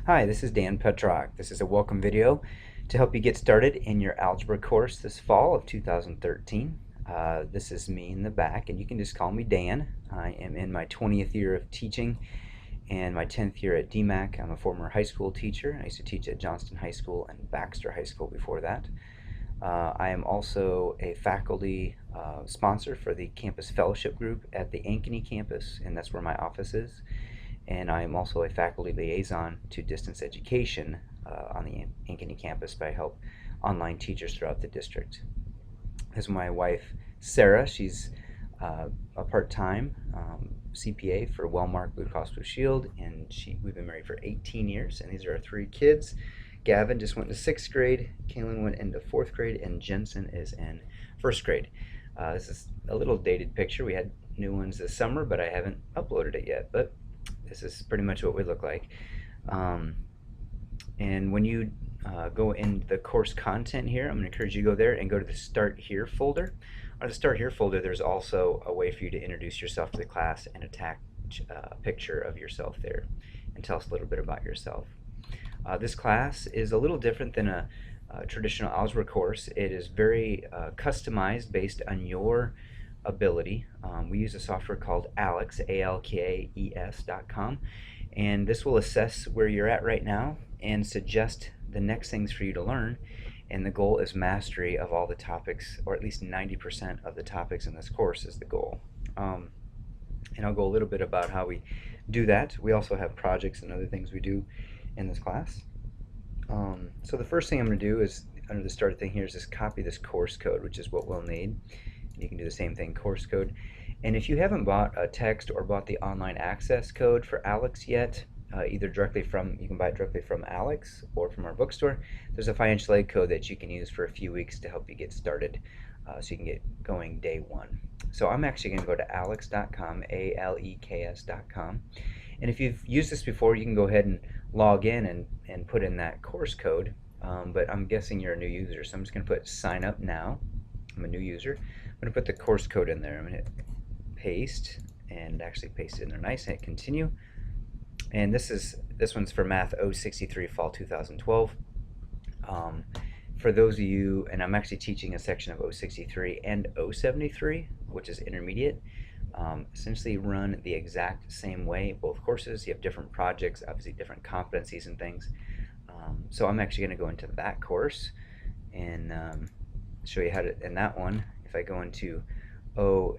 Hi, this is Dan Petrock. This is a welcome video to help you get started in your algebra course this fall of 2013. This is me in the back, and you can just call me Dan. I am in my 20th year of teaching and my 10th year at DMAC. I'm a former high school teacher. I used to teach at Johnston High School and Baxter High School before that. I am also a faculty sponsor for the Campus Fellowship Group at the Ankeny campus, and that's where my office is. And I am also a faculty liaison to distance education on the Ankeny campus, but I help online teachers throughout the district. This is my wife, Sarah. She's a part-time CPA for Wellmark Blue Cross Blue Shield, and we've been married for 18 years, and these are our 3 kids. Gavin just went to 6th grade, Kaylin went into 4th grade, and Jensen is in 1st grade. This is a little dated picture. We had new ones this summer, but I haven't uploaded it yet. But this is pretty much what we look like. And when you go in the course content here, I'm going to encourage you to go there and go to the Start Here folder. On the Start Here folder, there's also a way for you to introduce yourself to the class and attach a picture of yourself there and tell us a little bit about yourself. This class is a little different than a traditional algebra course. It is very customized based on your ability. We use a software called ALKS, ALKES.com, and this will assess where you're at right now and suggest the next things for you to learn. And the goal is mastery of all the topics, or at least 90% of the topics in this course is the goal. And I'll go a little bit about how we do that. We also have projects and other things we do in this class. So the first thing I'm going to do is, under the start thing here, is just copy this course code, which is what we'll need. You can do the same thing, course code. And if you haven't bought a text or bought the online access code for ALEX yet, you can buy it directly from ALEX or from our bookstore. There's a financial aid code that you can use for a few weeks to help you get started, so you can get going day one. So I'm actually going to go to alex.com, ALEKS.com. And if you've used this before, you can go ahead and log in and put in that course code. But I'm guessing you're a new user, so I'm just going to put sign up now. I'm a new user. I'm going to put the course code in there. I'm going to hit paste, and actually paste it in there nice, and hit continue. And this one's for MAT063 Fall 2012. For those of you, and I'm actually teaching a section of 063 and 073, which is intermediate, essentially run the exact same way. Both courses, you have different projects, obviously different competencies and things. So I'm actually going to go into that course and show you how to, in that one, if I go into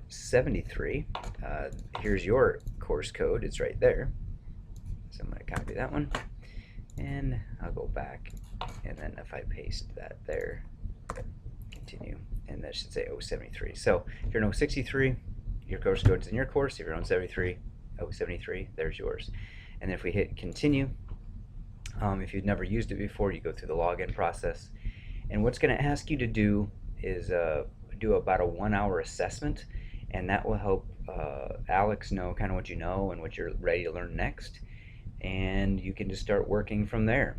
073, here's your course code, it's right there. So I'm going to copy that one, and I'll go back, and then if I paste that there, continue, and that should say 073. So if you're in 063, your course code's in your course. If you're on 073, there's yours. And then if we hit continue, if you've never used it before, you go through the login process. And what's going to ask you to do is do about a 1-hour assessment, and that will help Alex know kind of what you know and what you're ready to learn next. And you can just start working from there.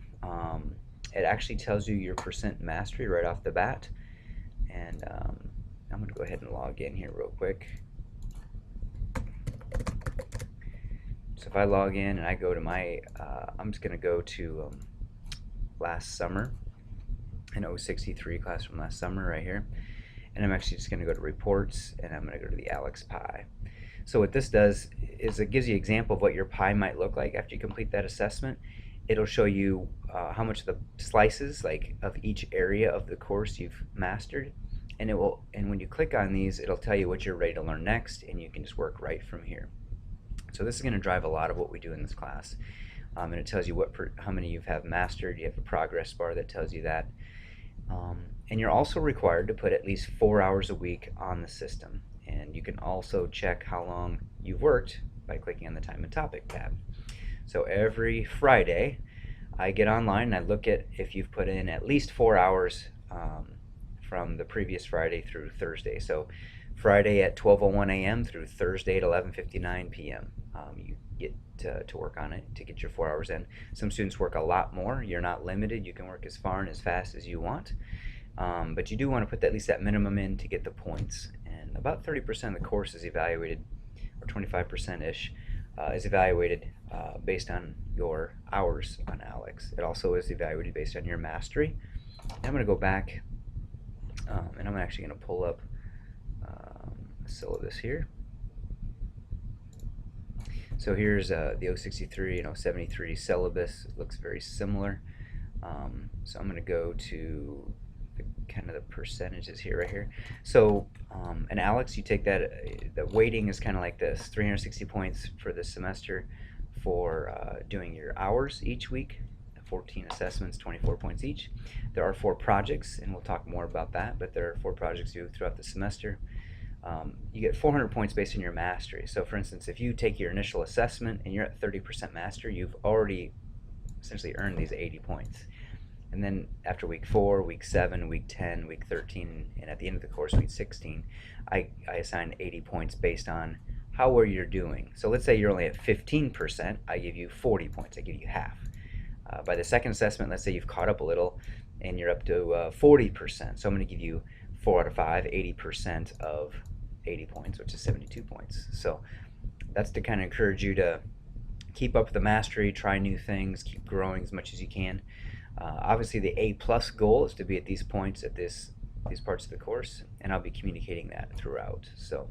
It actually tells you your percent mastery right off the bat. And I'm going to go ahead and log in here real quick. So if I log in and I go to my, I'm just going to go to last summer, an 063 class from last summer right here. And I'm actually just going to go to reports, and I'm going to go to the Alex Pi. So what this does is it gives you an example of what your pie might look like after you complete that assessment. It'll show you how much of the slices, like of each area of the course you've mastered, and when you click on these, it'll tell you what you're ready to learn next, and you can just work right from here. So this is going to drive a lot of what we do in this class, and it tells you how many you have mastered. You have a progress bar that tells you that. And you're also required to put at least 4 hours a week on the system. And you can also check how long you've worked by clicking on the Time and Topic tab. So every Friday, I get online and I look at if you've put in at least 4 hours from the previous Friday through Thursday. So Friday at 12:01 a.m. through Thursday at 11:59 p.m. You get to work on it to get your 4 hours in. Some students work a lot more. You're not limited. You can work as far and as fast as you want. But you do want to put at least that minimum in to get the points. About 30% of the course is evaluated, or 25%-ish, is evaluated based on your hours on ALEX. It also is evaluated based on your mastery. And I'm going to go back, and I'm actually going to pull up a syllabus here. So here's the 063 and 073 syllabus. It looks very similar. So I'm going to go to kind of the percentages here, right here. So in ALEX, you take that, the weighting is kind of like this, 360 points for the semester for doing your hours each week, 14 assessments, 24 points each. There are 4 projects, and we'll talk more about that, but there are 4 projects due throughout the semester. You get 400 points based on your mastery. So for instance, if you take your initial assessment and you're at 30% mastery, you've already essentially earned these 80 points. And then after week 4, week 7, week 10, week 13, and at the end of the course, week 16, I assign 80 points based on how well you're doing. So let's say you're only at 15%, I give you 40 points, I give you half. By the second assessment, let's say you've caught up a little and you're up to 40%. So I'm going to give you 4 out of 5, 80% of 80 points, which is 72 points. So that's to kind of encourage you to keep up the mastery, try new things, keep growing as much as you can. Obviously the A+ goal is to be at these points at these parts of the course, and I'll be communicating that throughout. So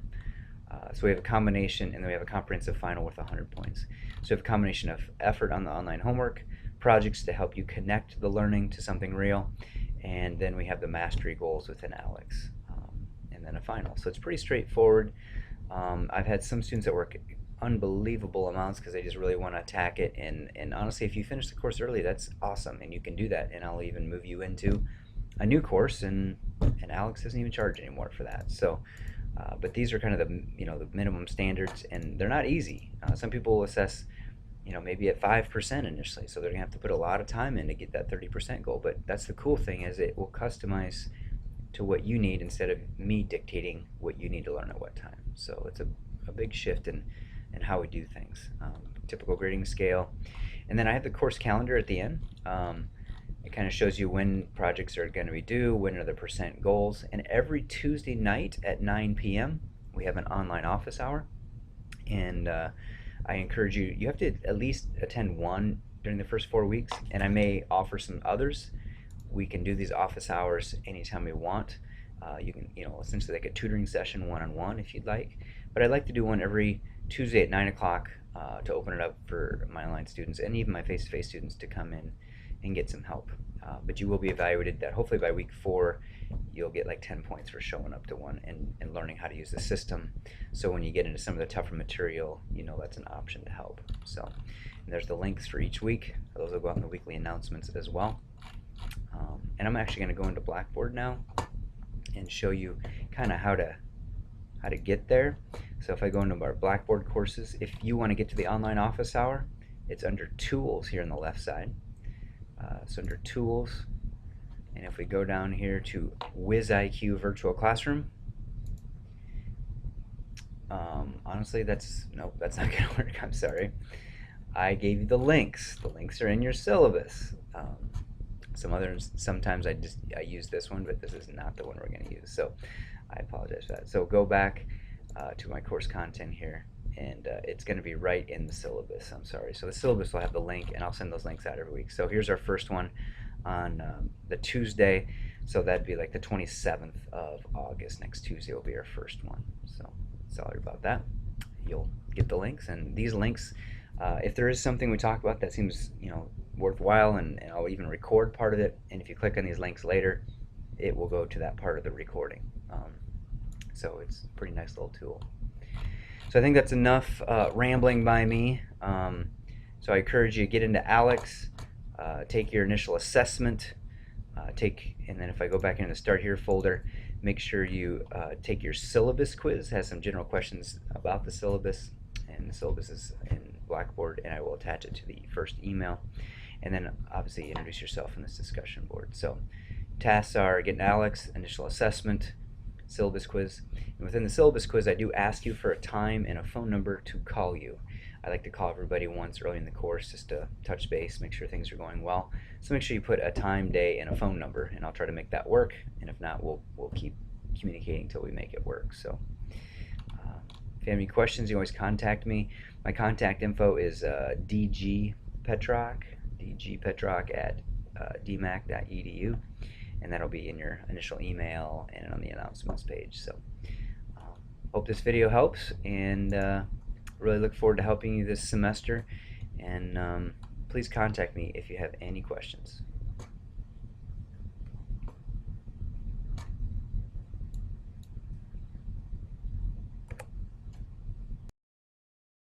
we have a combination, and then we have a comprehensive final with 100 points. So we have a combination of effort on the online homework, projects to help you connect the learning to something real, and then we have the mastery goals within ALEX, and then a final. So it's pretty straightforward. I've had some students that work unbelievable amounts because they just really want to attack it, and honestly, if you finish the course early, that's awesome, and you can do that, and I'll even move you into a new course, and ALEX doesn't even charge anymore for that. So but these are kind of the the minimum standards, and they're not easy. Some people will assess maybe at 5% initially, so they're gonna have to put a lot of time in to get that 30% goal. But that's the cool thing, is it will customize to what you need instead of me dictating what you need to learn at what time. So it's a big shift in how we do things. Typical grading scale, and then I have the course calendar at the end. It kind of shows you when projects are going to be due, when are the percent goals, and every Tuesday night at 9 p.m. we have an online office hour, and I encourage you, you have to at least attend one during the first 4 weeks, and I may offer some others. We can do these office hours anytime we want. You can, essentially like a tutoring session one-on-one if you'd like, but I'd like to do one every Tuesday at 9 o'clock to open it up for my online students and even my face-to-face students to come in and get some help. But you will be evaluated that hopefully by week 4 you'll get like 10 points for showing up to one and learning how to use the system. So when you get into some of the tougher material, that's an option to help. So and there's the links for each week. Those will go out in the weekly announcements as well. And I'm actually going to go into Blackboard now and show you kind of how to get there. So if I go into our Blackboard courses, if you want to get to the online office hour, it's under Tools here on the left side. So under Tools, and if we go down here to WizIQ Virtual Classroom, honestly, nope, that's not going to work. I'm sorry. I gave you the links. The links are in your syllabus. Sometimes I use this one, but this is not the one we're going to use. So I apologize for that. So go back to my course content here, and it's going to be right in the syllabus. I'm sorry. So the syllabus will have the link, and I'll send those links out every week. So here's our first one on the Tuesday. So that'd be like the 27th of August. Next Tuesday will be our first one. So sorry about that. You'll get the links, and these links, if there is something we talk about that seems worthwhile, and I'll even record part of it, and if you click on these links later, it will go to that part of the recording. So it's a pretty nice little tool. So I think that's enough rambling by me. So I encourage you to get into ALEX, take your initial assessment, and then if I go back into the Start Here folder, make sure you take your syllabus quiz. It has some general questions about the syllabus, and the syllabus is in Blackboard, and I will attach it to the first email. And then obviously introduce yourself in this discussion board. So tasks are get an ALEX, initial assessment, syllabus quiz. And within the syllabus quiz, I do ask you for a time and a phone number to call you. I like to call everybody once early in the course just to touch base, make sure things are going well. So make sure you put a time, day, and a phone number, and I'll try to make that work. And if not, we'll keep communicating until we make it work. So If you have any questions, you can always contact me. My contact info is dgpetrock at dmac.edu, and that'll be in your initial email and on the announcements page. So hope this video helps, and really look forward to helping you this semester, and please contact me if you have any questions.